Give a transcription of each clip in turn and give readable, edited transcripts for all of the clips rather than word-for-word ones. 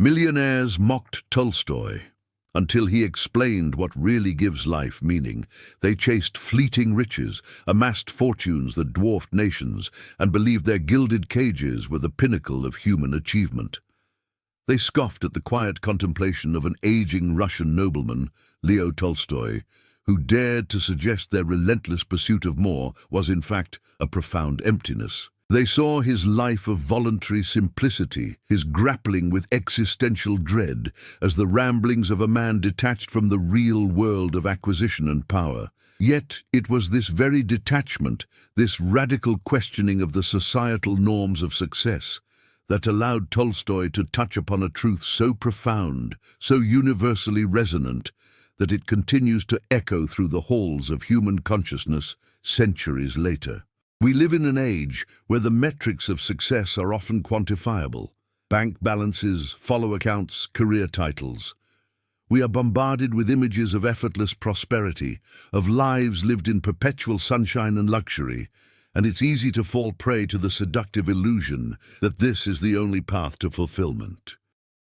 Millionaires mocked Tolstoy. Until he explained what really gives life meaning, they chased fleeting riches, amassed fortunes that dwarfed nations, and believed their gilded cages were the pinnacle of human achievement. They scoffed at the quiet contemplation of an aging Russian nobleman, Leo Tolstoy, who dared to suggest their relentless pursuit of more was in fact a profound emptiness. They saw his life of voluntary simplicity, his grappling with existential dread, as the ramblings of a man detached from the real world of acquisition and power. Yet it was this very detachment, this radical questioning of the societal norms of success, that allowed Tolstoy to touch upon a truth so profound, so universally resonant, that it continues to echo through the halls of human consciousness centuries later. We live in an age where the metrics of success are often quantifiable: bank balances, follow accounts, career titles. We are bombarded with images of effortless prosperity, of lives lived in perpetual sunshine and luxury, and it's easy to fall prey to the seductive illusion that this is the only path to fulfillment.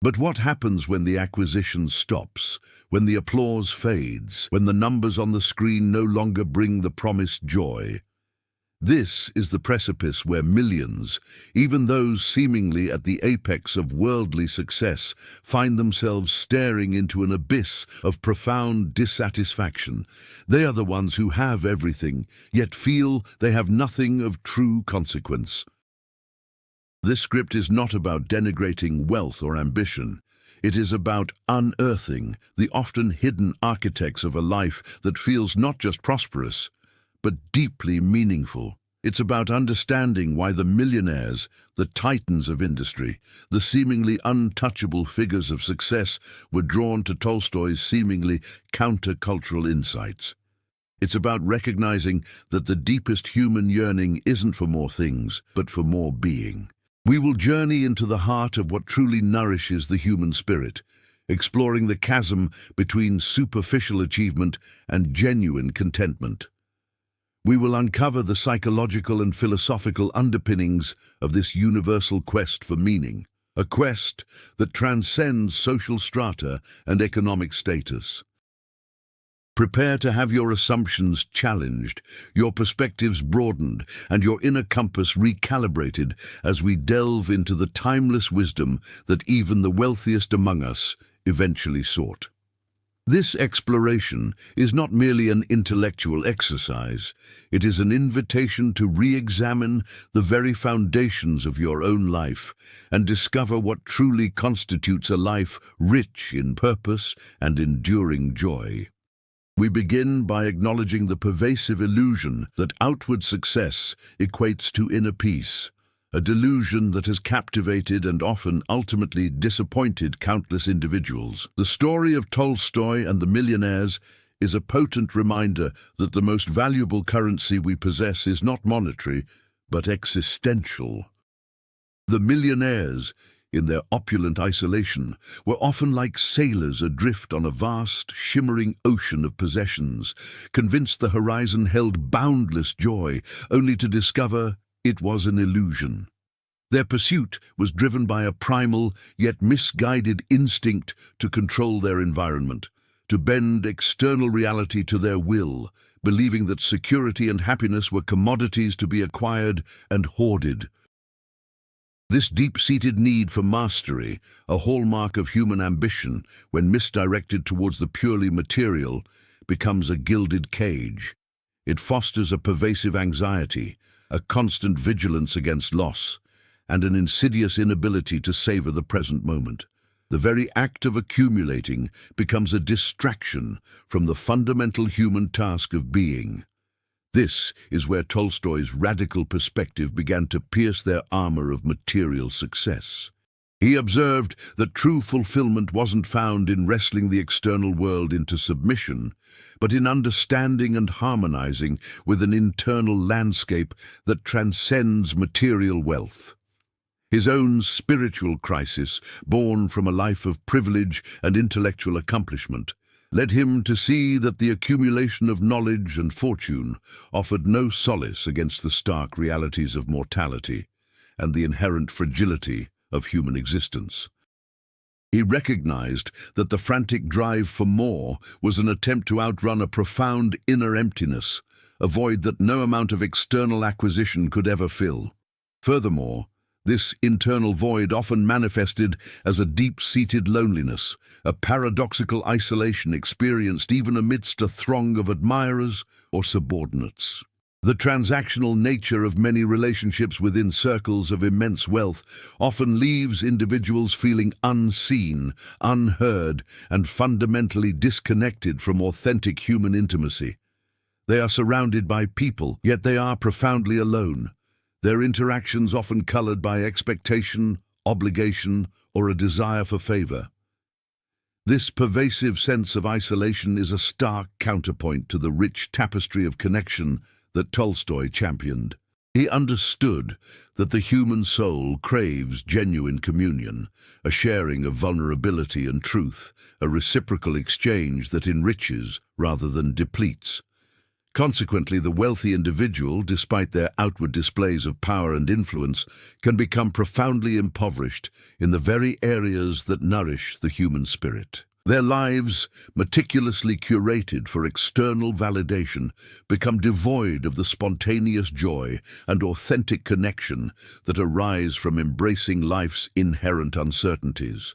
But what happens when the acquisition stops, when the applause fades, when the numbers on the screen no longer bring the promised joy? This is the precipice where millions, even those seemingly at the apex of worldly success, find themselves staring into an abyss of profound dissatisfaction. They are the ones who have everything, yet feel they have nothing of true consequence. This script is not about denigrating wealth or ambition. It is about unearthing the often hidden architects of a life that feels not just prosperous, but deeply meaningful. It's about understanding why the millionaires, the titans of industry, the seemingly untouchable figures of success were drawn to Tolstoy's seemingly countercultural insights. It's about recognizing that the deepest human yearning isn't for more things, but for more being. We will journey into the heart of what truly nourishes the human spirit, exploring the chasm between superficial achievement and genuine contentment. We will uncover the psychological and philosophical underpinnings of this universal quest for meaning, a quest that transcends social strata and economic status. Prepare to have your assumptions challenged, your perspectives broadened, and your inner compass recalibrated as we delve into the timeless wisdom that even the wealthiest among us eventually sought. This exploration is not merely an intellectual exercise. It is an invitation to re-examine the very foundations of your own life and discover what truly constitutes a life rich in purpose and enduring joy. We begin by acknowledging the pervasive illusion that outward success equates to inner peace, a delusion that has captivated and often ultimately disappointed countless individuals. The story of Tolstoy and the Millionaires is a potent reminder that the most valuable currency we possess is not monetary, but existential. The millionaires, in their opulent isolation, were often like sailors adrift on a vast, shimmering ocean of possessions, convinced the horizon held boundless joy, only to discover it was an illusion. Their pursuit was driven by a primal yet misguided instinct to control their environment, to bend external reality to their will, believing that security and happiness were commodities to be acquired and hoarded. This deep-seated need for mastery, a hallmark of human ambition when misdirected towards the purely material, becomes a gilded cage. It fosters a pervasive anxiety, a constant vigilance against loss, and an insidious inability to savor the present moment. The very act of accumulating becomes a distraction from the fundamental human task of being. This is where Tolstoy's radical perspective began to pierce their armor of material success. He observed that true fulfillment wasn't found in wrestling the external world into submission, but in understanding and harmonizing with an internal landscape that transcends material wealth. His own spiritual crisis, born from a life of privilege and intellectual accomplishment, led him to see that the accumulation of knowledge and fortune offered no solace against the stark realities of mortality and the inherent fragility of human existence. He recognized that the frantic drive for more was an attempt to outrun a profound inner emptiness, a void that no amount of external acquisition could ever fill. Furthermore, this internal void often manifested as a deep-seated loneliness, a paradoxical isolation experienced even amidst a throng of admirers or subordinates. The transactional nature of many relationships within circles of immense wealth often leaves individuals feeling unseen, unheard, and fundamentally disconnected from authentic human intimacy. They are surrounded by people, yet they are profoundly alone. Their interactions often colored by expectation, obligation, or a desire for favor. This pervasive sense of isolation is a stark counterpoint to the rich tapestry of connection that Tolstoy championed. He understood that the human soul craves genuine communion, a sharing of vulnerability and truth, a reciprocal exchange that enriches rather than depletes. Consequently, the wealthy individual, despite their outward displays of power and influence, can become profoundly impoverished in the very areas that nourish the human spirit. Their lives, meticulously curated for external validation, become devoid of the spontaneous joy and authentic connection that arise from embracing life's inherent uncertainties.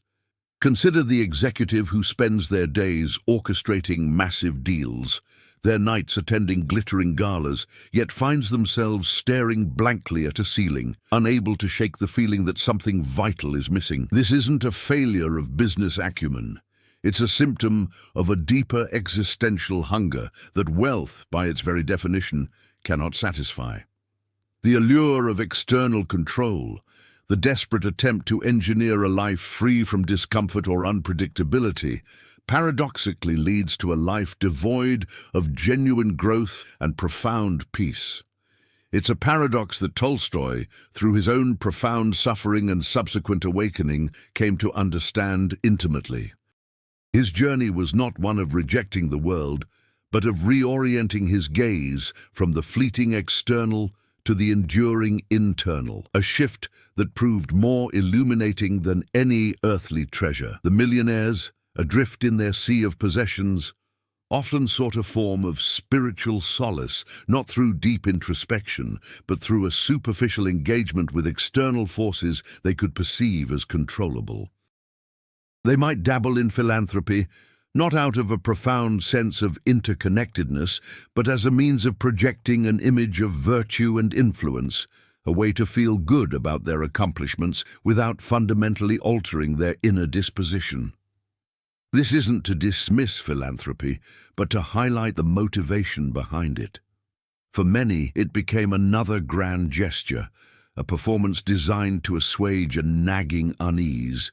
Consider the executive who spends their days orchestrating massive deals, their nights attending glittering galas, yet finds themselves staring blankly at a ceiling, unable to shake the feeling that something vital is missing. This isn't a failure of business acumen. It's a symptom of a deeper existential hunger that wealth, by its very definition, cannot satisfy. The allure of external control, the desperate attempt to engineer a life free from discomfort or unpredictability, paradoxically leads to a life devoid of genuine growth and profound peace. It's a paradox that Tolstoy, through his own profound suffering and subsequent awakening, came to understand intimately. His journey was not one of rejecting the world, but of reorienting his gaze from the fleeting external to the enduring internal, a shift that proved more illuminating than any earthly treasure. The millionaires, adrift in their sea of possessions, often sought a form of spiritual solace, not through deep introspection, but through a superficial engagement with external forces they could perceive as controllable. They might dabble in philanthropy, not out of a profound sense of interconnectedness, but as a means of projecting an image of virtue and influence, a way to feel good about their accomplishments without fundamentally altering their inner disposition. This isn't to dismiss philanthropy, but to highlight the motivation behind it. For many, it became another grand gesture, a performance designed to assuage a nagging unease,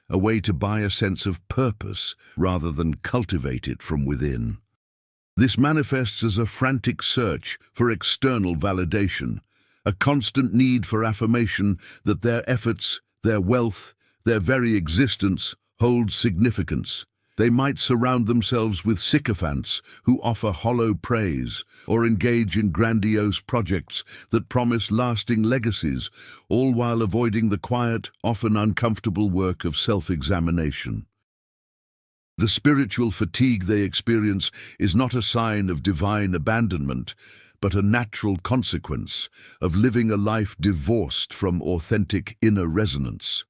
a way to buy a sense of purpose rather than cultivate it from within. This manifests as a frantic search for external validation, a constant need for affirmation that their efforts, their wealth, their very existence hold significance. They might surround themselves with sycophants who offer hollow praise, or engage in grandiose projects that promise lasting legacies, all while avoiding the quiet, often uncomfortable work of self-examination. The spiritual fatigue they experience is not a sign of divine abandonment, but a natural consequence of living a life divorced from authentic inner resonance.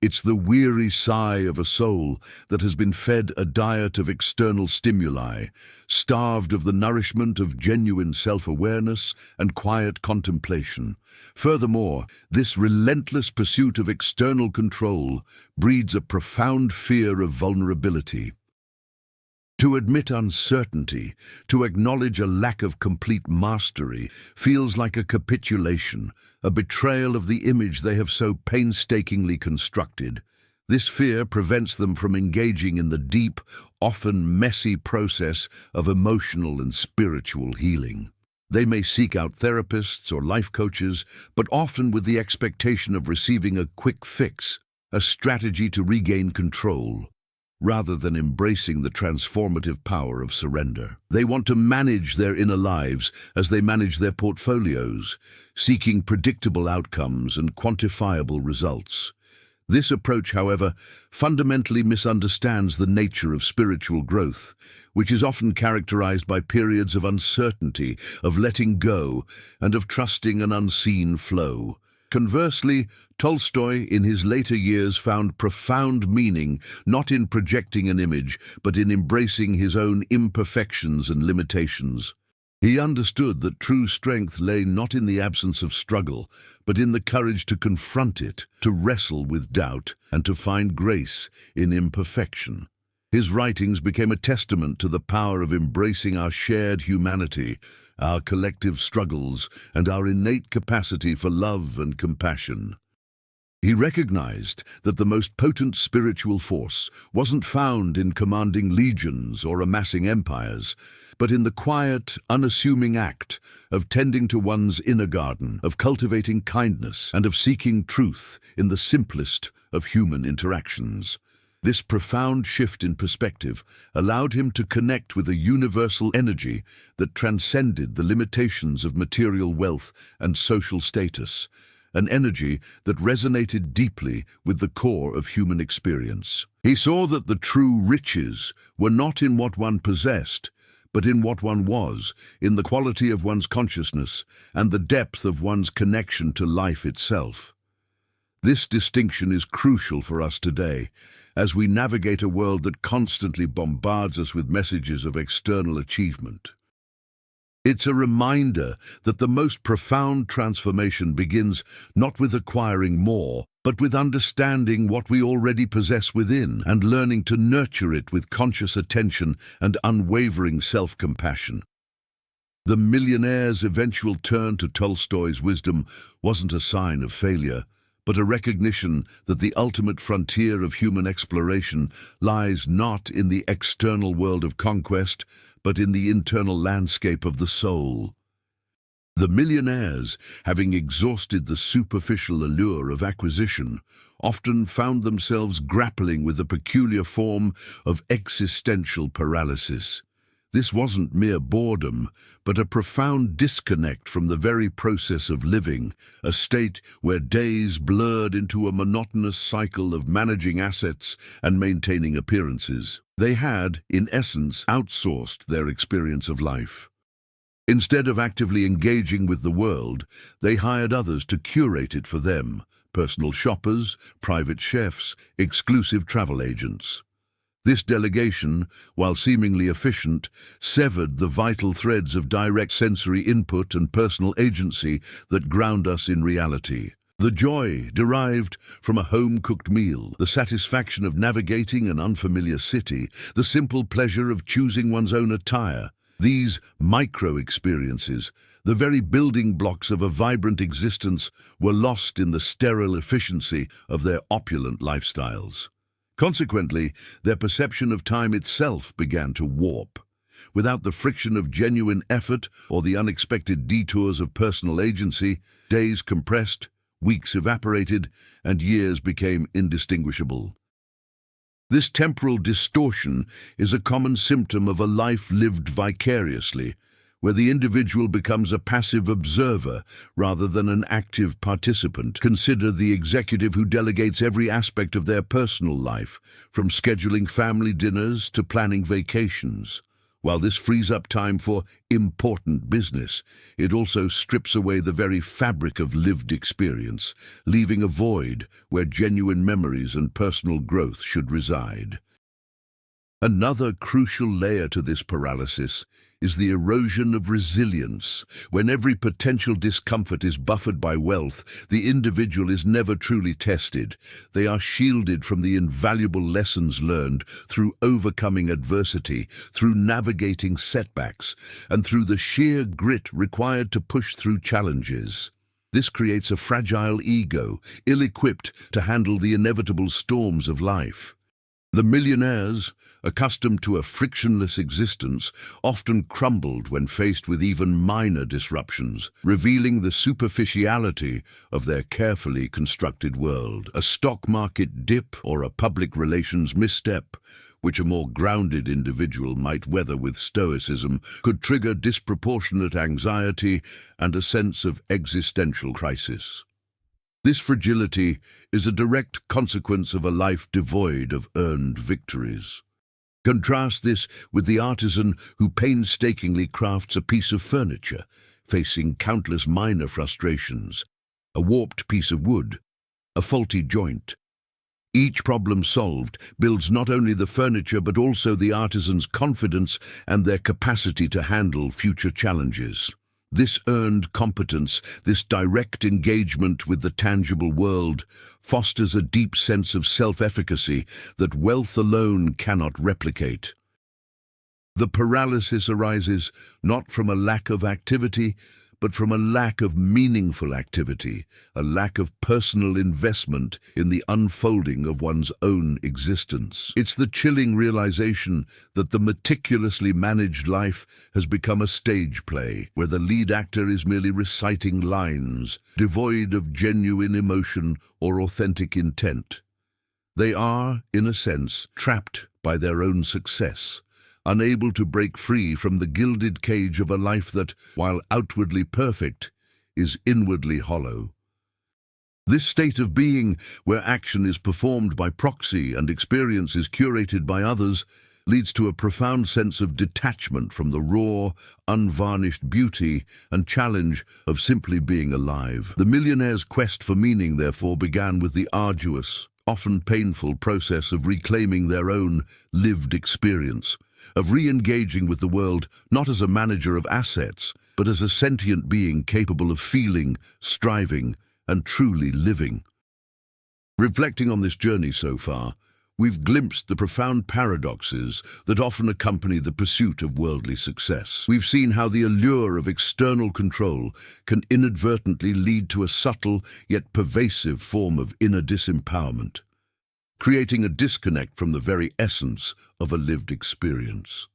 It's the weary sigh of a soul that has been fed a diet of external stimuli, starved of the nourishment of genuine self-awareness and quiet contemplation. Furthermore, this relentless pursuit of external control breeds a profound fear of vulnerability. To admit uncertainty, to acknowledge a lack of complete mastery, feels like a capitulation, a betrayal of the image they have so painstakingly constructed. This fear prevents them from engaging in the deep, often messy process of emotional and spiritual healing. They may seek out therapists or life coaches, but often with the expectation of receiving a quick fix, a strategy to regain control, rather than embracing the transformative power of surrender. They want to manage their inner lives as they manage their portfolios, seeking predictable outcomes and quantifiable results. This approach, however, fundamentally misunderstands the nature of spiritual growth, which is often characterized by periods of uncertainty, of letting go, and of trusting an unseen flow. Conversely, Tolstoy in his later years found profound meaning not in projecting an image, but in embracing his own imperfections and limitations. He understood that true strength lay not in the absence of struggle, but in the courage to confront it, to wrestle with doubt, and to find grace in imperfection. His writings became a testament to the power of embracing our shared humanity, our collective struggles, and our innate capacity for love and compassion. He recognized that the most potent spiritual force wasn't found in commanding legions or amassing empires, but in the quiet, unassuming act of tending to one's inner garden, of cultivating kindness, and of seeking truth in the simplest of human interactions. This profound shift in perspective allowed him to connect with a universal energy that transcended the limitations of material wealth and social status, an energy that resonated deeply with the core of human experience. He saw that the true riches were not in what one possessed, but in what one was, in the quality of one's consciousness and the depth of one's connection to life itself. This distinction is crucial for us today, as we navigate a world that constantly bombards us with messages of external achievement. It's a reminder that the most profound transformation begins not with acquiring more, but with understanding what we already possess within and learning to nurture it with conscious attention and unwavering self-compassion. The Millionaires' eventual turn to Tolstoy's wisdom wasn't a sign of failure, but a recognition that the ultimate frontier of human exploration lies not in the external world of conquest, but in the internal landscape of the soul. The Millionaires, having exhausted the superficial allure of acquisition, often found themselves grappling with a peculiar form of existential paralysis. This wasn't mere boredom, but a profound disconnect from the very process of living, a state where days blurred into a monotonous cycle of managing assets and maintaining appearances. They had, in essence, outsourced their experience of life. Instead of actively engaging with the world, they hired others to curate it for them: personal shoppers, private chefs, exclusive travel agents. This delegation, while seemingly efficient, severed the vital threads of direct sensory input and personal agency that ground us in reality. The joy derived from a home-cooked meal, the satisfaction of navigating an unfamiliar city, the simple pleasure of choosing one's own attire. These micro-experiences, the very building blocks of a vibrant existence, were lost in the sterile efficiency of their opulent lifestyles. Consequently, their perception of time itself began to warp. Without the friction of genuine effort or the unexpected detours of personal agency, days compressed, weeks evaporated, and years became indistinguishable. This temporal distortion is a common symptom of a life lived vicariously, where the individual becomes a passive observer rather than an active participant. Consider the executive who delegates every aspect of their personal life, from scheduling family dinners to planning vacations. While this frees up time for important business, it also strips away the very fabric of lived experience, leaving a void where genuine memories and personal growth should reside. Another crucial layer to this paralysis is the erosion of resilience. When every potential discomfort is buffered by wealth, the individual is never truly tested. They are shielded from the invaluable lessons learned through overcoming adversity, through navigating setbacks, and through the sheer grit required to push through challenges. This creates a fragile ego, ill-equipped to handle the inevitable storms of life. The millionaires, accustomed to a frictionless existence, often crumbled when faced with even minor disruptions, revealing the superficiality of their carefully constructed world. A stock market dip or a public relations misstep, which a more grounded individual might weather with stoicism, could trigger disproportionate anxiety and a sense of existential crisis. This fragility is a direct consequence of a life devoid of earned victories. Contrast this with the artisan who painstakingly crafts a piece of furniture, facing countless minor frustrations, a warped piece of wood, a faulty joint. Each problem solved builds not only the furniture but also the artisan's confidence and their capacity to handle future challenges. This earned competence, this direct engagement with the tangible world, fosters a deep sense of self-efficacy that wealth alone cannot replicate. The paralysis arises not from a lack of activity, but from a lack of meaningful activity, a lack of personal investment in the unfolding of one's own existence. It's the chilling realization that the meticulously managed life has become a stage play, where the lead actor is merely reciting lines, devoid of genuine emotion or authentic intent. They are, in a sense, trapped by their own success, unable to break free from the gilded cage of a life that, while outwardly perfect, is inwardly hollow. This state of being, where action is performed by proxy and experience is curated by others, leads to a profound sense of detachment from the raw, unvarnished beauty and challenge of simply being alive. The millionaire's quest for meaning, therefore, began with the arduous, often painful process of reclaiming their own lived experience, of re-engaging with the world not as a manager of assets, but as a sentient being capable of feeling, striving, and truly living. Reflecting on this journey so far, we've glimpsed the profound paradoxes that often accompany the pursuit of worldly success. We've seen how the allure of external control can inadvertently lead to a subtle yet pervasive form of inner disempowerment, creating a disconnect from the very essence of a lived experience.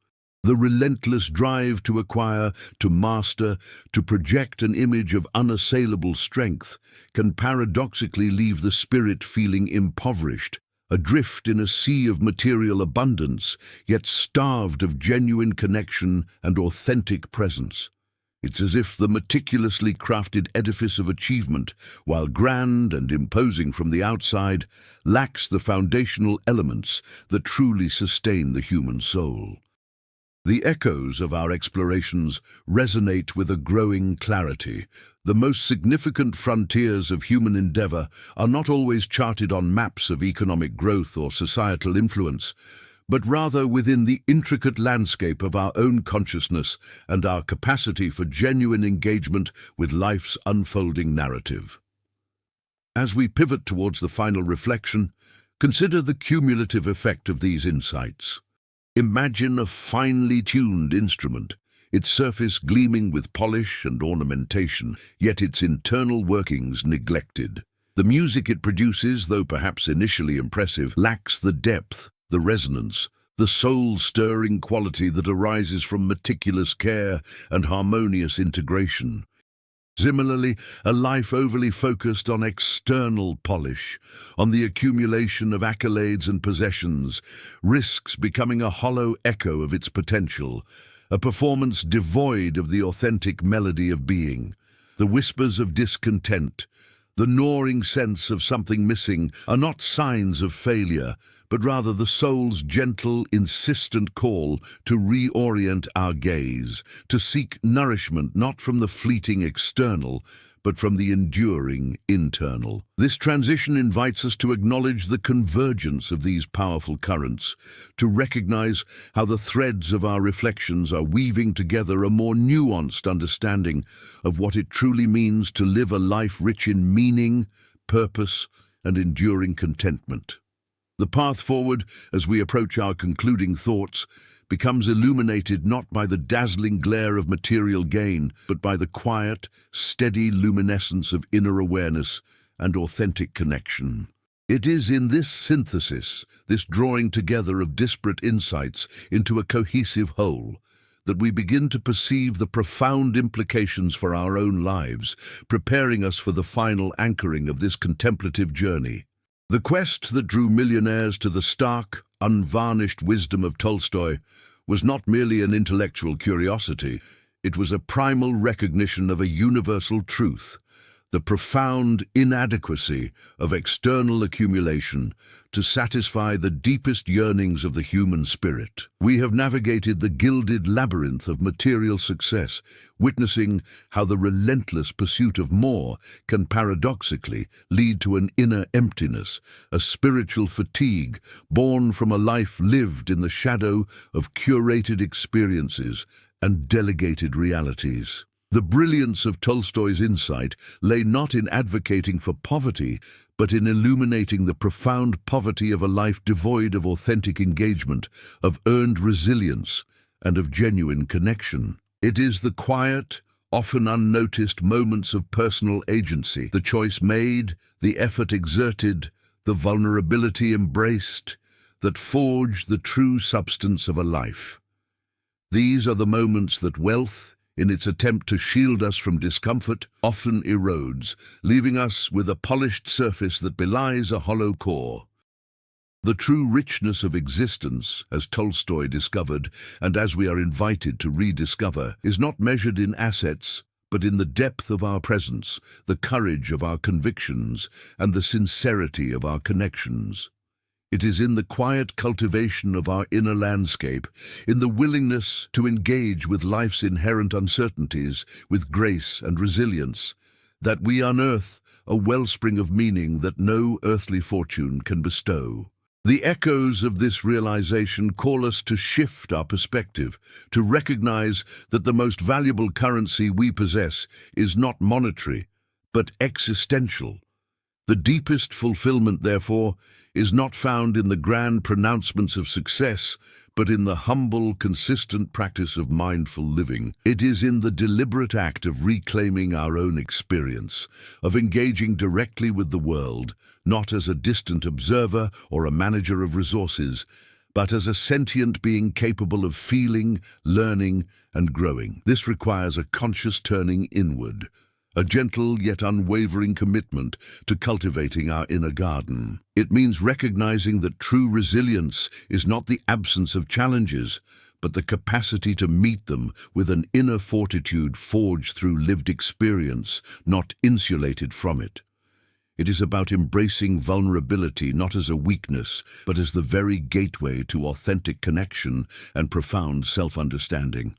The relentless drive to acquire, to master, to project an image of unassailable strength can paradoxically leave the spirit feeling impoverished, adrift in a sea of material abundance, yet starved of genuine connection and authentic presence. It's as if the meticulously crafted edifice of achievement, while grand and imposing from the outside, lacks the foundational elements that truly sustain the human soul. The echoes of our explorations resonate with a growing clarity. The most significant frontiers of human endeavor are not always charted on maps of economic growth or societal influence, but rather within the intricate landscape of our own consciousness and our capacity for genuine engagement with life's unfolding narrative. As we pivot towards the final reflection, consider the cumulative effect of these insights. Imagine a finely tuned instrument, its surface gleaming with polish and ornamentation, yet its internal workings neglected. The music it produces, though perhaps initially impressive, lacks the depth, the resonance, the soul-stirring quality that arises from meticulous care and harmonious integration. Similarly, a life overly focused on external polish, on the accumulation of accolades and possessions, risks becoming a hollow echo of its potential, a performance devoid of the authentic melody of being. The whispers of discontent, the gnawing sense of something missing, are not signs of failure, but rather the soul's gentle, insistent call to reorient our gaze, to seek nourishment not from the fleeting external, but from the enduring internal. This transition invites us to acknowledge the convergence of these powerful currents, to recognize how the threads of our reflections are weaving together a more nuanced understanding of what it truly means to live a life rich in meaning, purpose, and enduring contentment. The path forward, as we approach our concluding thoughts, becomes illuminated not by the dazzling glare of material gain, but by the quiet, steady luminescence of inner awareness and authentic connection. It is in this synthesis, this drawing together of disparate insights into a cohesive whole, that we begin to perceive the profound implications for our own lives, preparing us for the final anchoring of this contemplative journey. The quest that drew millionaires to the stark, unvarnished wisdom of Tolstoy was not merely an intellectual curiosity, it was a primal recognition of a universal truth. the profound inadequacy of external accumulation to satisfy the deepest yearnings of the human spirit. We have navigated the gilded labyrinth of material success, witnessing how the relentless pursuit of more can paradoxically lead to an inner emptiness, a spiritual fatigue born from a life lived in the shadow of curated experiences and delegated realities. The brilliance of Tolstoy's insight lay not in advocating for poverty, but in illuminating the profound poverty of a life devoid of authentic engagement, of earned resilience, and of genuine connection. It is the quiet, often unnoticed moments of personal agency, the choice made, the effort exerted, the vulnerability embraced, that forge the true substance of a life. These are the moments that wealth, in its attempt to shield us from discomfort, often erodes, leaving us with a polished surface that belies a hollow core. The true richness of existence, as Tolstoy discovered, and as we are invited to rediscover, is not measured in assets, but in the depth of our presence, the courage of our convictions, and the sincerity of our connections. It is in the quiet cultivation of our inner landscape, in the willingness to engage with life's inherent uncertainties with grace and resilience, that we unearth a wellspring of meaning that no earthly fortune can bestow. The echoes of this realization call us to shift our perspective, to recognize that the most valuable currency we possess is not monetary, but existential. The deepest fulfillment, therefore, is not found in the grand pronouncements of success, but in the humble, consistent practice of mindful living. It is in the deliberate act of reclaiming our own experience, of engaging directly with the world, not as a distant observer or a manager of resources, but as a sentient being capable of feeling, learning, and growing. This requires a conscious turning inward, a gentle yet unwavering commitment to cultivating our inner garden. It means recognizing that true resilience is not the absence of challenges, but the capacity to meet them with an inner fortitude forged through lived experience, not insulated from it. It is about embracing vulnerability not as a weakness, but as the very gateway to authentic connection and profound self-understanding.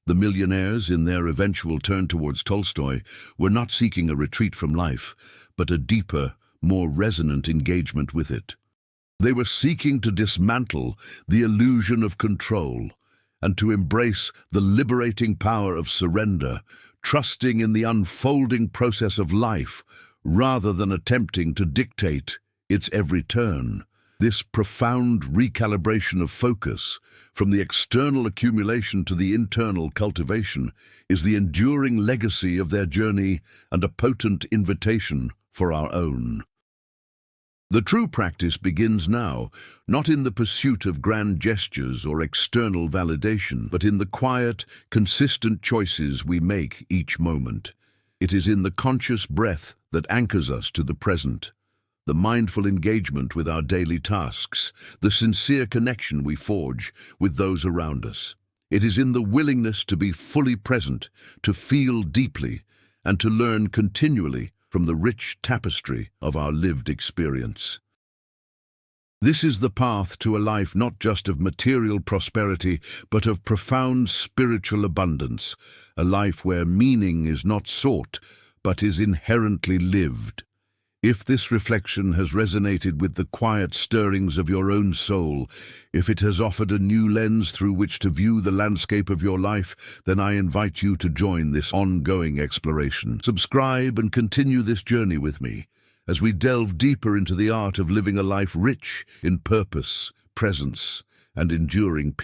The millionaires, in their eventual turn towards Tolstoy, were not seeking a retreat from life, but a deeper, more resonant engagement with it. They were seeking to dismantle the illusion of control and to embrace the liberating power of surrender, trusting in the unfolding process of life rather than attempting to dictate its every turn. This profound recalibration of focus, from the external accumulation to the internal cultivation, is the enduring legacy of their journey and a potent invitation for our own. The true practice begins now, not in the pursuit of grand gestures or external validation, but in the quiet, consistent choices we make each moment. It is in the conscious breath that anchors us to the present, the mindful engagement with our daily tasks, the sincere connection we forge with those around us. It is in the willingness to be fully present, to feel deeply, and to learn continually from the rich tapestry of our lived experience. This is the path to a life not just of material prosperity, but of profound spiritual abundance, a life where meaning is not sought, but is inherently lived. If this reflection has resonated with the quiet stirrings of your own soul, if it has offered a new lens through which to view the landscape of your life, then I invite you to join this ongoing exploration. Subscribe and continue this journey with me as we delve deeper into the art of living a life rich in purpose, presence, and enduring peace.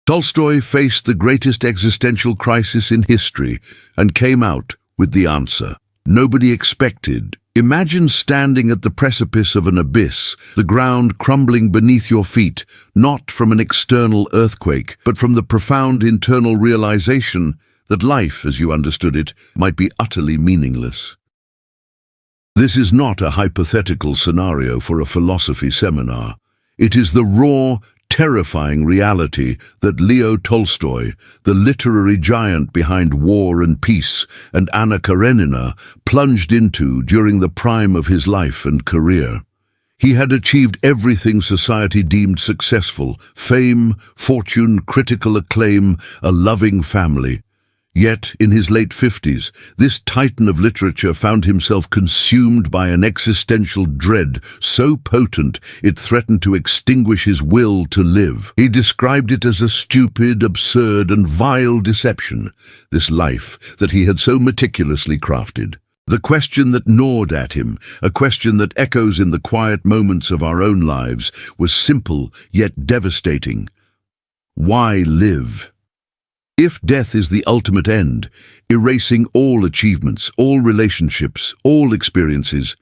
Tolstoy faced the greatest existential crisis in history and came out with the answer nobody expected. Imagine standing at the precipice of an abyss, the ground crumbling beneath your feet, not from an external earthquake, but from the profound internal realization that life, as you understood it, might be utterly meaningless. This is not a hypothetical scenario for a philosophy seminar. It is the raw, terrifying reality that Leo Tolstoy, the literary giant behind War and Peace and Anna Karenina, plunged into during the prime of his life and career. He had achieved everything society deemed successful: fame, fortune, critical acclaim, a loving family. Yet, in his late 50s, this titan of literature found himself consumed by an existential dread so potent it threatened to extinguish his will to live. He described it as a stupid, absurd, and vile deception, this life that he had so meticulously crafted. The question that gnawed at him, a question that echoes in the quiet moments of our own lives, was simple yet devastating. Why live? If death is the ultimate end, erasing all achievements, all relationships, all experiences,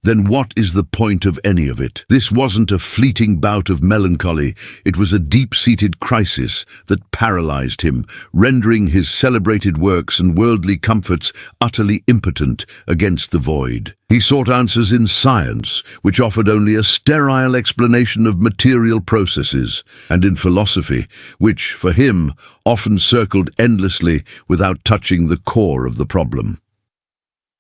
then what is the point of any of it? This wasn't a fleeting bout of melancholy, it was a deep-seated crisis that paralyzed him, rendering his celebrated works and worldly comforts utterly impotent against the void. He sought answers in science, which offered only a sterile explanation of material processes, and in philosophy, which, for him, often circled endlessly without touching the core of the problem.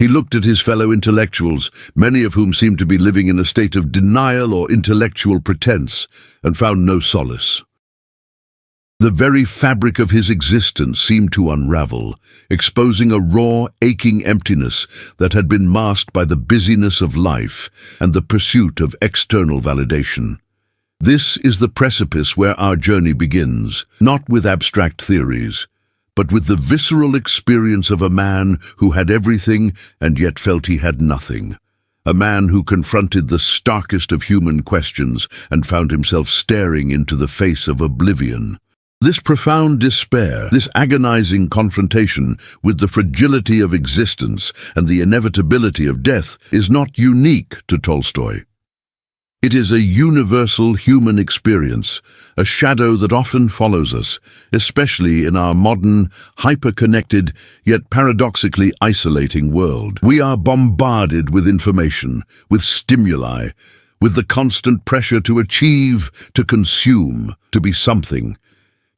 He looked at his fellow intellectuals, many of whom seemed to be living in a state of denial or intellectual pretense, and found no solace. The very fabric of his existence seemed to unravel, exposing a raw, aching emptiness that had been masked by the busyness of life and the pursuit of external validation. This is the precipice where our journey begins, not with abstract theories, but with the visceral experience of a man who had everything and yet felt he had nothing. A man who confronted the starkest of human questions and found himself staring into the face of oblivion. This profound despair, this agonizing confrontation with the fragility of existence and the inevitability of death is not unique to Tolstoy. It is a universal human experience, a shadow that often follows us, especially in our modern, hyper-connected, yet paradoxically isolating world. We are bombarded with information, with stimuli, with the constant pressure to achieve, to consume, to be something.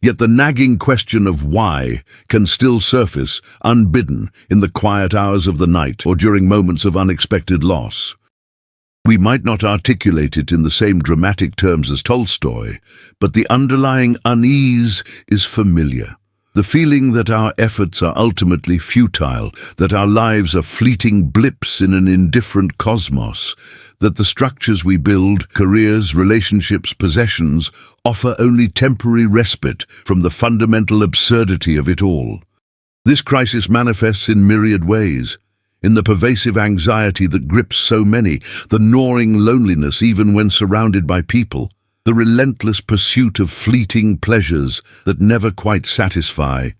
Yet the nagging question of why can still surface, unbidden, in the quiet hours of the night or during moments of unexpected loss. We might not articulate it in the same dramatic terms as Tolstoy, but the underlying unease is familiar. The feeling that our efforts are ultimately futile, that our lives are fleeting blips in an indifferent cosmos, that the structures we build, careers, relationships, possessions, offer only temporary respite from the fundamental absurdity of it all. This crisis manifests in myriad ways. In the pervasive anxiety that grips so many, the gnawing loneliness even when surrounded by people, the relentless pursuit of fleeting pleasures that never quite satisfy,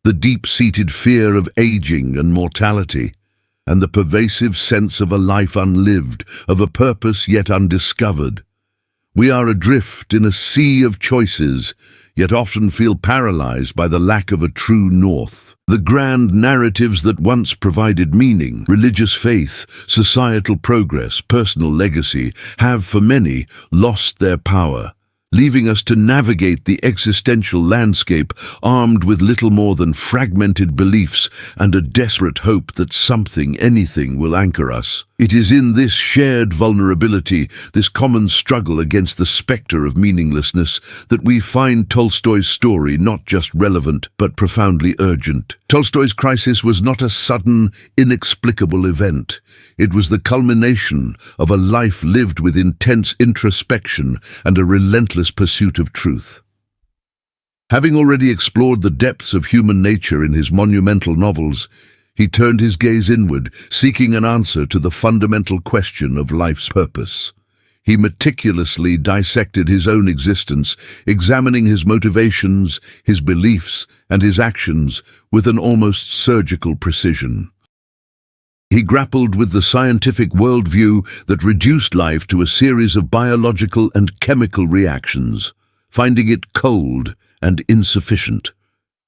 the deep-seated fear of aging and mortality, and the pervasive sense of a life unlived, of a purpose yet undiscovered. We are adrift in a sea of choices, yet often feel paralyzed by the lack of a true north. The grand narratives that once provided meaning, religious faith, societal progress, personal legacy, have for many lost their power, leaving us to navigate the existential landscape armed with little more than fragmented beliefs and a desperate hope that something, anything, will anchor us. It is in this shared vulnerability, this common struggle against the spectre of meaninglessness, that we find Tolstoy's story not just relevant but profoundly urgent. Tolstoy's crisis was not a sudden, inexplicable event. It was the culmination of a life lived with intense introspection and a relentless pursuit of truth. Having already explored the depths of human nature in his monumental novels, he turned his gaze inward, seeking an answer to the fundamental question of life's purpose. He meticulously dissected his own existence, examining his motivations, his beliefs, and his actions with an almost surgical precision. He grappled with the scientific worldview that reduced life to a series of biological and chemical reactions, finding it cold and insufficient.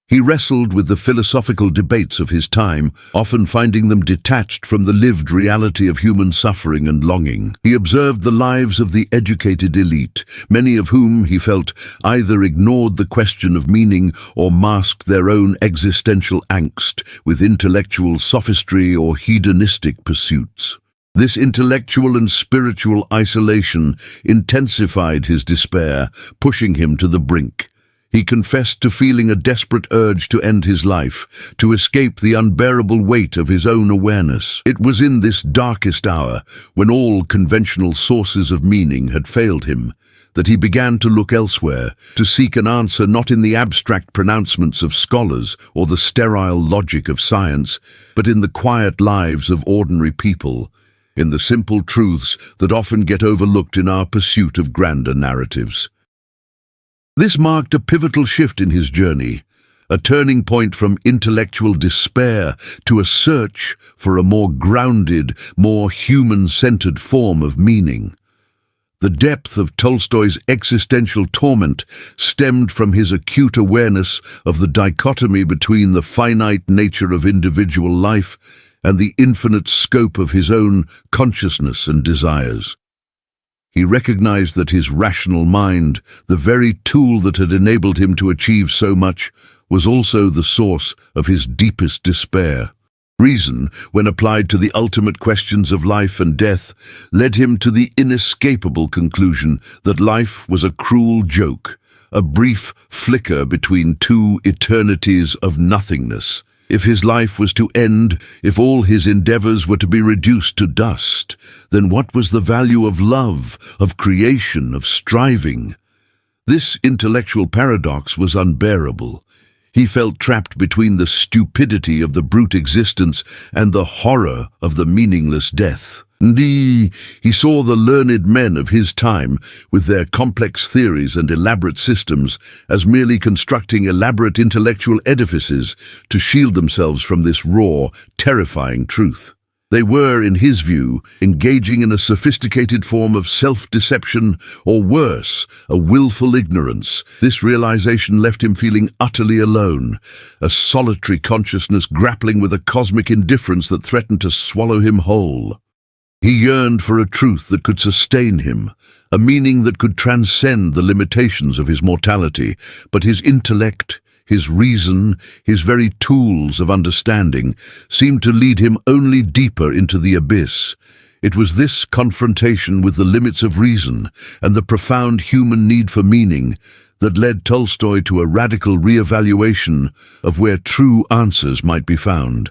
He wrestled with the philosophical debates of his time, often finding them detached from the lived reality of human suffering and longing. He observed the lives of the educated elite, many of whom, he felt, either ignored the question of meaning or masked their own existential angst with intellectual sophistry or hedonistic pursuits. This intellectual and spiritual isolation intensified his despair, pushing him to the brink. He confessed to feeling a desperate urge to end his life, to escape the unbearable weight of his own awareness. It was in this darkest hour, when all conventional sources of meaning had failed him, that he began to look elsewhere, to seek an answer not in the abstract pronouncements of scholars or the sterile logic of science, but in the quiet lives of ordinary people, in the simple truths that often get overlooked in our pursuit of grander narratives. This marked a pivotal shift in his journey, a turning point from intellectual despair to a search for a more grounded, more human-centered form of meaning. The depth of Tolstoy's existential torment stemmed from his acute awareness of the dichotomy between the finite nature of individual life and the infinite scope of his own consciousness and desires. He recognized that his rational mind, the very tool that had enabled him to achieve so much, was also the source of his deepest despair. Reason, when applied to the ultimate questions of life and death, led him to the inescapable conclusion that life was a cruel joke, a brief flicker between two eternities of nothingness. If his life was to end, if all his endeavors were to be reduced to dust, then what was the value of love, of creation, of striving? This intellectual paradox was unbearable. He felt trapped between the stupidity of the brute existence and the horror of the meaningless death. Indeed, he saw the learned men of his time, with their complex theories and elaborate systems, as merely constructing elaborate intellectual edifices to shield themselves from this raw, terrifying truth. They were, in his view, engaging in a sophisticated form of self-deception, or worse, a willful ignorance. This realization left him feeling utterly alone, a solitary consciousness grappling with a cosmic indifference that threatened to swallow him whole. He yearned for a truth that could sustain him, a meaning that could transcend the limitations of his mortality, but his intellect, his reason, his very tools of understanding, seemed to lead him only deeper into the abyss. It was this confrontation with the limits of reason and the profound human need for meaning that led Tolstoy to a radical re-evaluation of where true answers might be found.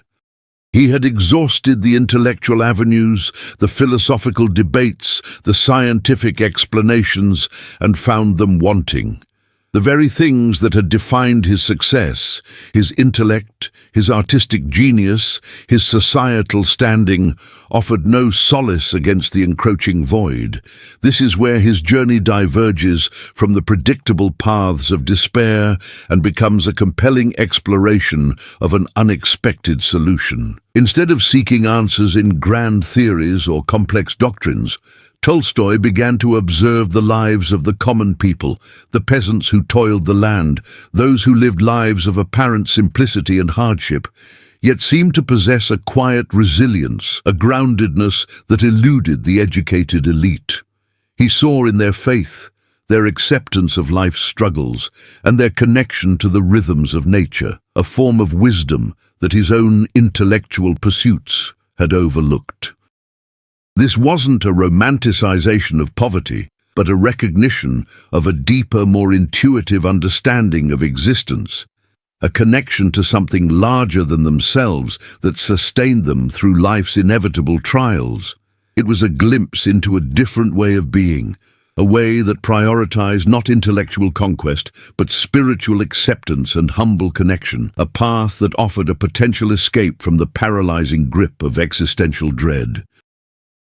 He had exhausted the intellectual avenues, the philosophical debates, the scientific explanations, and found them wanting. The very things that had defined his success, his intellect, his artistic genius, his societal standing, offered no solace against the encroaching void. This is where his journey diverges from the predictable paths of despair and becomes a compelling exploration of an unexpected solution. Instead of seeking answers in grand theories or complex doctrines, Tolstoy began to observe the lives of the common people, the peasants who toiled the land, those who lived lives of apparent simplicity and hardship, yet seemed to possess a quiet resilience, a groundedness that eluded the educated elite. He saw in their faith, their acceptance of life's struggles, and their connection to the rhythms of nature, a form of wisdom that his own intellectual pursuits had overlooked. This wasn't a romanticization of poverty, but a recognition of a deeper, more intuitive understanding of existence, a connection to something larger than themselves that sustained them through life's inevitable trials. It was a glimpse into a different way of being, a way that prioritized not intellectual conquest, but spiritual acceptance and humble connection, a path that offered a potential escape from the paralyzing grip of existential dread.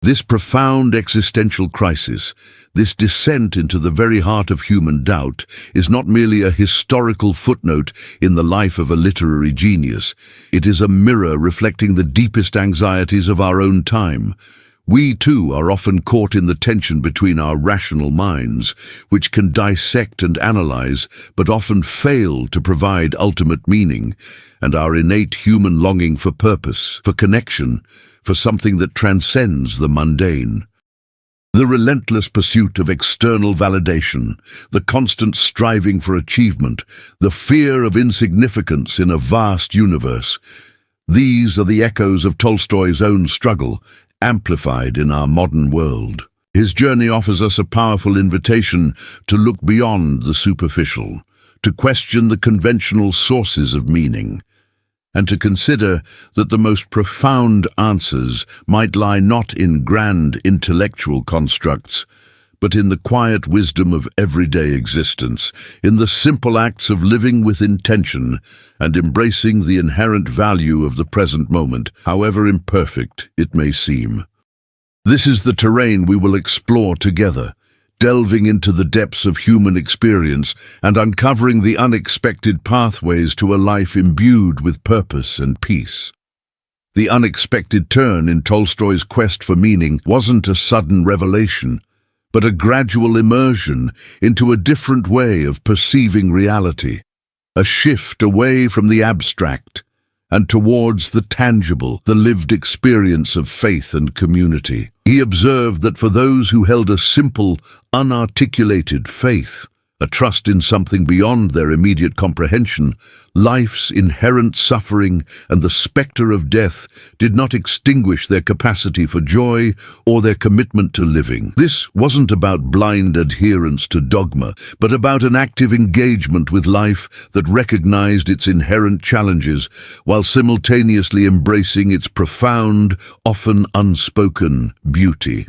This profound existential crisis, this descent into the very heart of human doubt, is not merely a historical footnote in the life of a literary genius. It is a mirror reflecting the deepest anxieties of our own time. We, too, are often caught in the tension between our rational minds, which can dissect and analyze, but often fail to provide ultimate meaning, and our innate human longing for purpose, for connection, for something that transcends the mundane. The relentless pursuit of external validation, the constant striving for achievement, the fear of insignificance in a vast universe. These are the echoes of Tolstoy's own struggle, amplified in our modern world. His journey offers us a powerful invitation to look beyond the superficial, to question the conventional sources of meaning, and to consider that the most profound answers might lie not in grand intellectual constructs, but in the quiet wisdom of everyday existence, in the simple acts of living with intention and embracing the inherent value of the present moment, however imperfect it may seem. This is the terrain we will explore together, delving into the depths of human experience and uncovering the unexpected pathways to a life imbued with purpose and peace. The unexpected turn in Tolstoy's quest for meaning wasn't a sudden revelation, but a gradual immersion into a different way of perceiving reality, a shift away from the abstract and towards the tangible, the lived experience of faith and community. He observed that for those who held a simple, unarticulated faith, a trust in something beyond their immediate comprehension, life's inherent suffering and the spectre of death did not extinguish their capacity for joy or their commitment to living. This wasn't about blind adherence to dogma, but about an active engagement with life that recognized its inherent challenges while simultaneously embracing its profound, often unspoken beauty.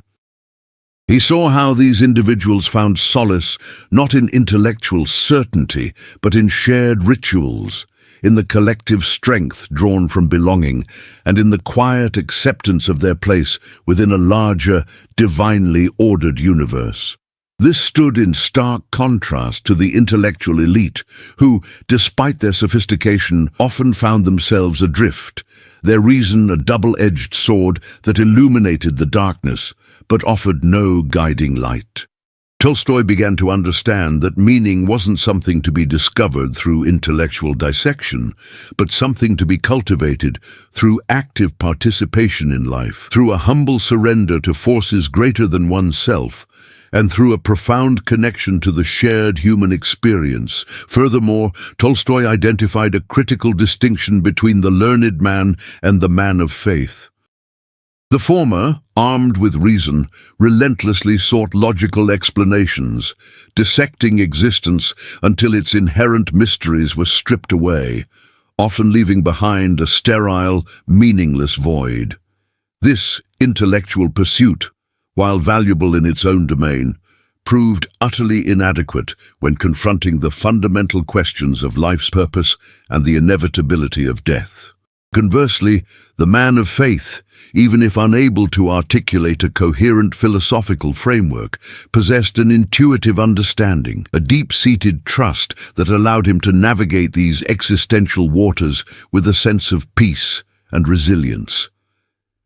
He saw how these individuals found solace not in intellectual certainty, but in shared rituals, in the collective strength drawn from belonging, and in the quiet acceptance of their place within a larger, divinely ordered universe. This stood in stark contrast to the intellectual elite, who, despite their sophistication, often found themselves adrift, their reason a double-edged sword that illuminated the darkness, but offered no guiding light. Tolstoy began to understand that meaning wasn't something to be discovered through intellectual dissection, but something to be cultivated through active participation in life, through a humble surrender to forces greater than oneself, and through a profound connection to the shared human experience. Furthermore, Tolstoy identified a critical distinction between the learned man and the man of faith. The former, armed with reason, relentlessly sought logical explanations, dissecting existence until its inherent mysteries were stripped away, often leaving behind a sterile, meaningless void. This intellectual pursuit, while valuable in its own domain, proved utterly inadequate when confronting the fundamental questions of life's purpose and the inevitability of death. Conversely, the man of faith, even if unable to articulate a coherent philosophical framework, possessed an intuitive understanding, a deep-seated trust that allowed him to navigate these existential waters with a sense of peace and resilience.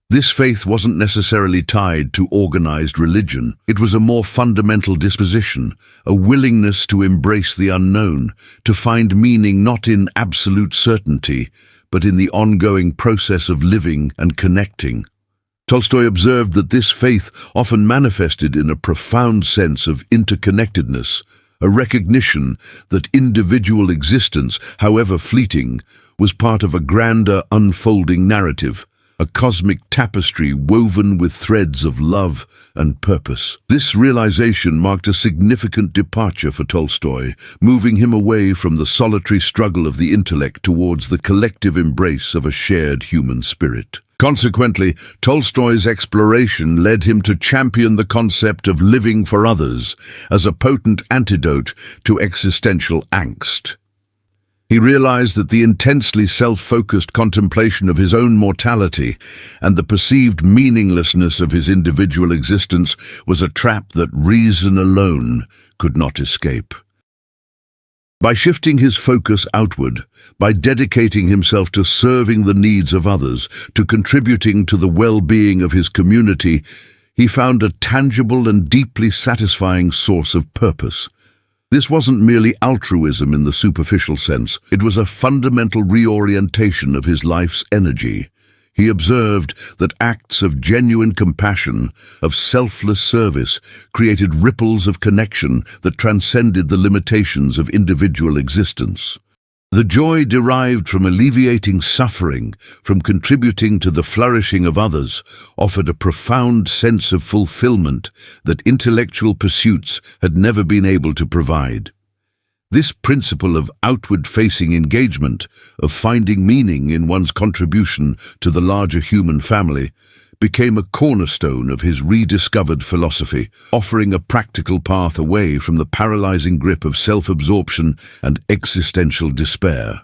This faith wasn't necessarily tied to organized religion. It was a more fundamental disposition, a willingness to embrace the unknown, to find meaning not in absolute certainty, but in the ongoing process of living and connecting. Tolstoy observed that this faith often manifested in a profound sense of interconnectedness, a recognition that individual existence, however fleeting, was part of a grander unfolding narrative, a cosmic tapestry woven with threads of love and purpose. This realization marked a significant departure for Tolstoy, moving him away from the solitary struggle of the intellect towards the collective embrace of a shared human spirit. Consequently, Tolstoy's exploration led him to champion the concept of living for others as a potent antidote to existential angst. He realized that the intensely self-focused contemplation of his own mortality and the perceived meaninglessness of his individual existence was a trap that reason alone could not escape. By shifting his focus outward, by dedicating himself to serving the needs of others, to contributing to the well-being of his community, he found a tangible and deeply satisfying source of purpose. This wasn't merely altruism in the superficial sense, it was a fundamental reorientation of his life's energy. He observed that acts of genuine compassion, of selfless service, created ripples of connection that transcended the limitations of individual existence. The joy derived from alleviating suffering, from contributing to the flourishing of others, offered a profound sense of fulfillment that intellectual pursuits had never been able to provide. This principle of outward-facing engagement, of finding meaning in one's contribution to the larger human family, became a cornerstone of his rediscovered philosophy, offering a practical path away from the paralyzing grip of self-absorption and existential despair.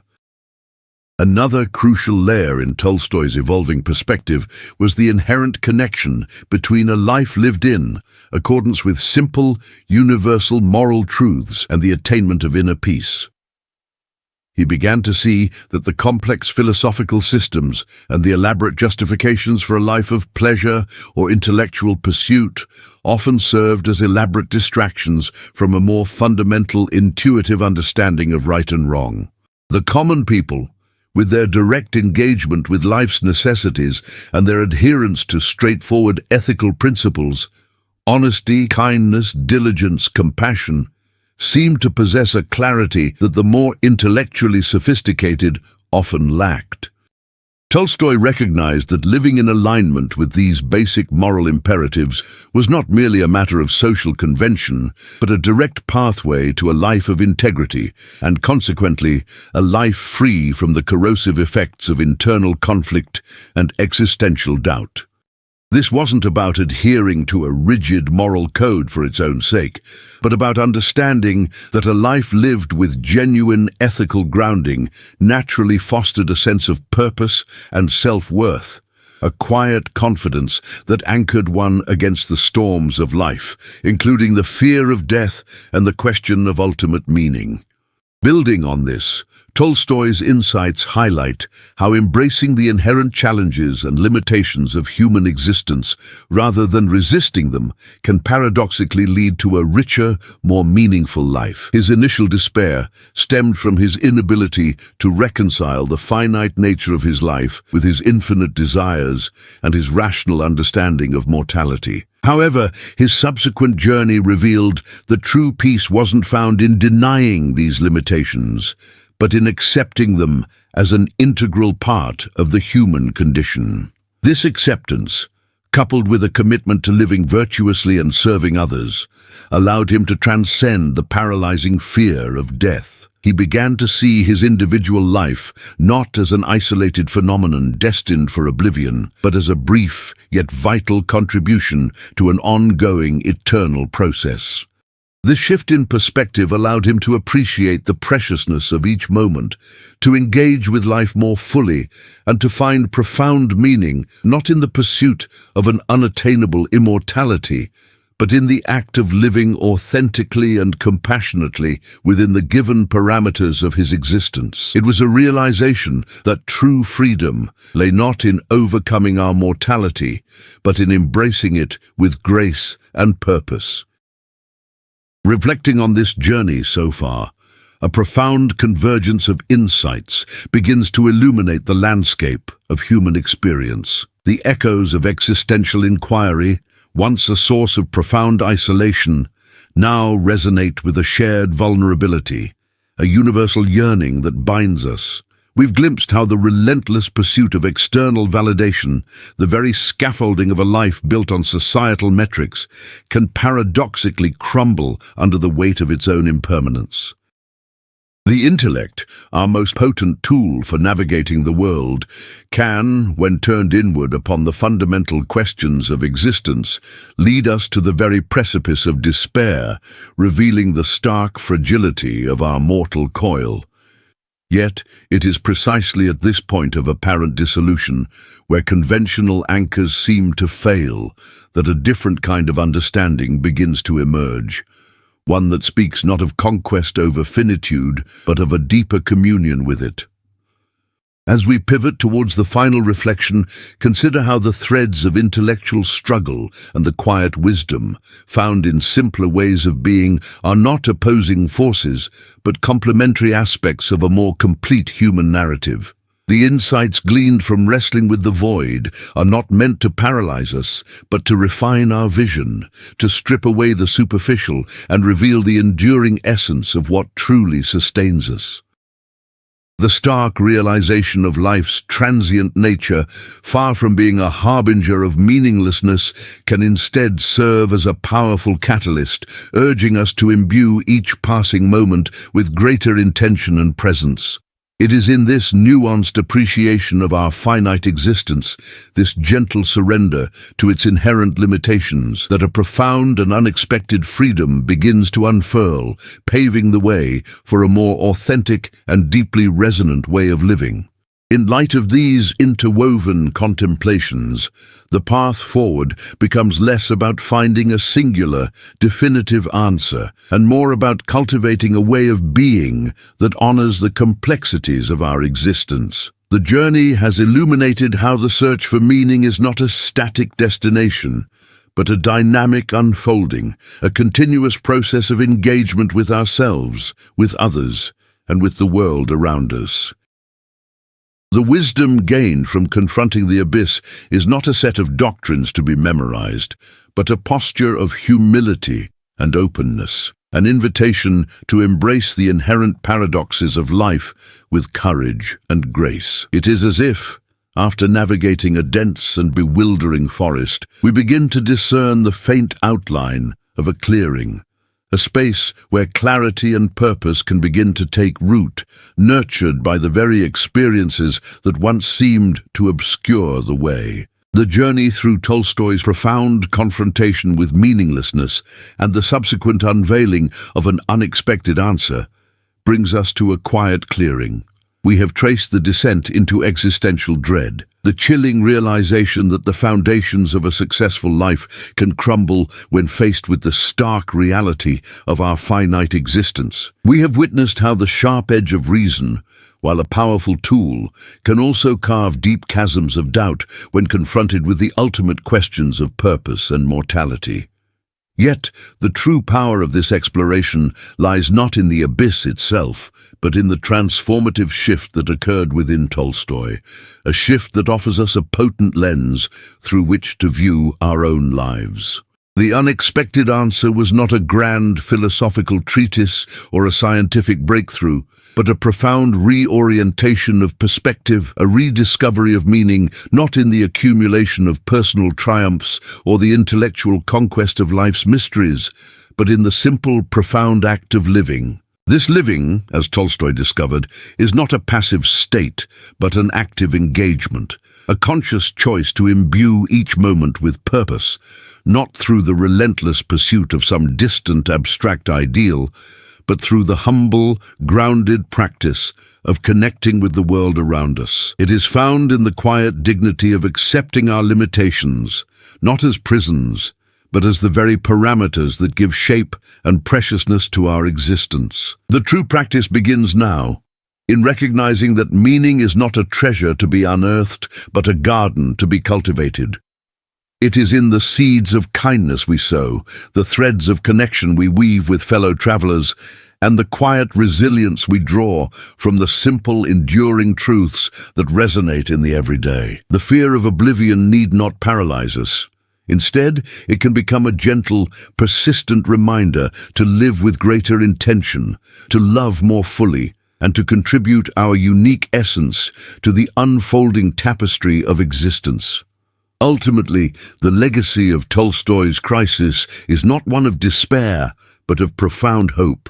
Another crucial layer in Tolstoy's evolving perspective was the inherent connection between a life lived in accordance with simple, universal moral truths and the attainment of inner peace. He began to see that the complex philosophical systems and the elaborate justifications for a life of pleasure or intellectual pursuit often served as elaborate distractions from a more fundamental, intuitive understanding of right and wrong. The common people, with their direct engagement with life's necessities and their adherence to straightforward ethical principles, honesty, kindness, diligence, compassion, seemed to possess a clarity that the more intellectually sophisticated often lacked. Tolstoy recognized that living in alignment with these basic moral imperatives was not merely a matter of social convention, but a direct pathway to a life of integrity, and consequently, a life free from the corrosive effects of internal conflict and existential doubt. This wasn't about adhering to a rigid moral code for its own sake, but about understanding that a life lived with genuine ethical grounding naturally fostered a sense of purpose and self-worth, a quiet confidence that anchored one against the storms of life, including the fear of death and the question of ultimate meaning. Building on this, Tolstoy's insights highlight how embracing the inherent challenges and limitations of human existence, rather than resisting them, can paradoxically lead to a richer, more meaningful life. His initial despair stemmed from his inability to reconcile the finite nature of his life with his infinite desires and his rational understanding of mortality. However, his subsequent journey revealed that true peace wasn't found in denying these limitations, but in accepting them as an integral part of the human condition. This acceptance, coupled with a commitment to living virtuously and serving others, allowed him to transcend the paralyzing fear of death. He began to see his individual life not as an isolated phenomenon destined for oblivion, but as a brief yet vital contribution to an ongoing eternal process. This shift in perspective allowed him to appreciate the preciousness of each moment, to engage with life more fully, and to find profound meaning not in the pursuit of an unattainable immortality, but in the act of living authentically and compassionately within the given parameters of his existence. It was a realization that true freedom lay not in overcoming our mortality, but in embracing it with grace and purpose. Reflecting on this journey so far, a profound convergence of insights begins to illuminate the landscape of human experience. The echoes of existential inquiry, once a source of profound isolation, now resonate with a shared vulnerability, a universal yearning that binds us. We've glimpsed how the relentless pursuit of external validation, the very scaffolding of a life built on societal metrics, can paradoxically crumble under the weight of its own impermanence. The intellect, our most potent tool for navigating the world, can, when turned inward upon the fundamental questions of existence, lead us to the very precipice of despair, revealing the stark fragility of our mortal coil. Yet, it is precisely at this point of apparent dissolution, where conventional anchors seem to fail, that a different kind of understanding begins to emerge. One that speaks not of conquest over finitude, but of a deeper communion with it. As we pivot towards the final reflection, consider how the threads of intellectual struggle and the quiet wisdom found in simpler ways of being are not opposing forces, but complementary aspects of a more complete human narrative. The insights gleaned from wrestling with the void are not meant to paralyze us, but to refine our vision, to strip away the superficial and reveal the enduring essence of what truly sustains us. The stark realization of life's transient nature, far from being a harbinger of meaninglessness, can instead serve as a powerful catalyst, urging us to imbue each passing moment with greater intention and presence. It is in this nuanced appreciation of our finite existence, this gentle surrender to its inherent limitations, that a profound and unexpected freedom begins to unfurl, paving the way for a more authentic and deeply resonant way of living. In light of these interwoven contemplations, the path forward becomes less about finding a singular, definitive answer, and more about cultivating a way of being that honors the complexities of our existence. The journey has illuminated how the search for meaning is not a static destination, but a dynamic unfolding, a continuous process of engagement with ourselves, with others, and with the world around us. The wisdom gained from confronting the abyss is not a set of doctrines to be memorized, but a posture of humility and openness, an invitation to embrace the inherent paradoxes of life with courage and grace. It is as if, after navigating a dense and bewildering forest, we begin to discern the faint outline of a clearing, a space where clarity and purpose can begin to take root, nurtured by the very experiences that once seemed to obscure the way. The journey through Tolstoy's profound confrontation with meaninglessness and the subsequent unveiling of an unexpected answer brings us to a quiet clearing. We have traced the descent into existential dread, the chilling realization that the foundations of a successful life can crumble when faced with the stark reality of our finite existence. We have witnessed how the sharp edge of reason, while a powerful tool, can also carve deep chasms of doubt when confronted with the ultimate questions of purpose and mortality. Yet, the true power of this exploration lies not in the abyss itself, but in the transformative shift that occurred within Tolstoy, a shift that offers us a potent lens through which to view our own lives. The unexpected answer was not a grand philosophical treatise or a scientific breakthrough, but a profound reorientation of perspective, a rediscovery of meaning, not in the accumulation of personal triumphs or the intellectual conquest of life's mysteries, but in the simple, profound act of living. This living, as Tolstoy discovered, is not a passive state, but an active engagement, a conscious choice to imbue each moment with purpose, not through the relentless pursuit of some distant, abstract ideal, but through the humble, grounded practice of connecting with the world around us. It is found in the quiet dignity of accepting our limitations, not as prisons, but as the very parameters that give shape and preciousness to our existence. The true practice begins now, in recognizing that meaning is not a treasure to be unearthed, but a garden to be cultivated. It is in the seeds of kindness we sow, the threads of connection we weave with fellow travelers, and the quiet resilience we draw from the simple, enduring truths that resonate in the everyday. The fear of oblivion need not paralyze us. Instead, it can become a gentle, persistent reminder to live with greater intention, to love more fully, and to contribute our unique essence to the unfolding tapestry of existence. Ultimately, the legacy of Tolstoy's crisis is not one of despair, but of profound hope.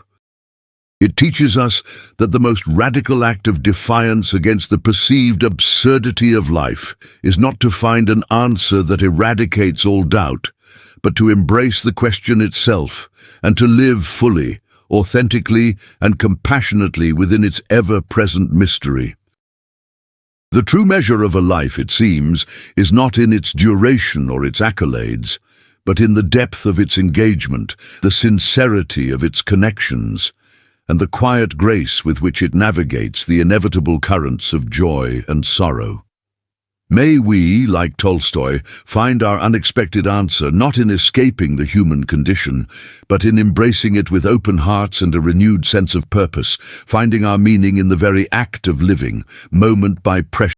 It teaches us that the most radical act of defiance against the perceived absurdity of life is not to find an answer that eradicates all doubt, but to embrace the question itself and to live fully, authentically and compassionately within its ever-present mystery. The true measure of a life, it seems, is not in its duration or its accolades, but in the depth of its engagement, the sincerity of its connections, and the quiet grace with which it navigates the inevitable currents of joy and sorrow. May we, like Tolstoy, find our unexpected answer not in escaping the human condition, but in embracing it with open hearts and a renewed sense of purpose, finding our meaning in the very act of living, moment by precious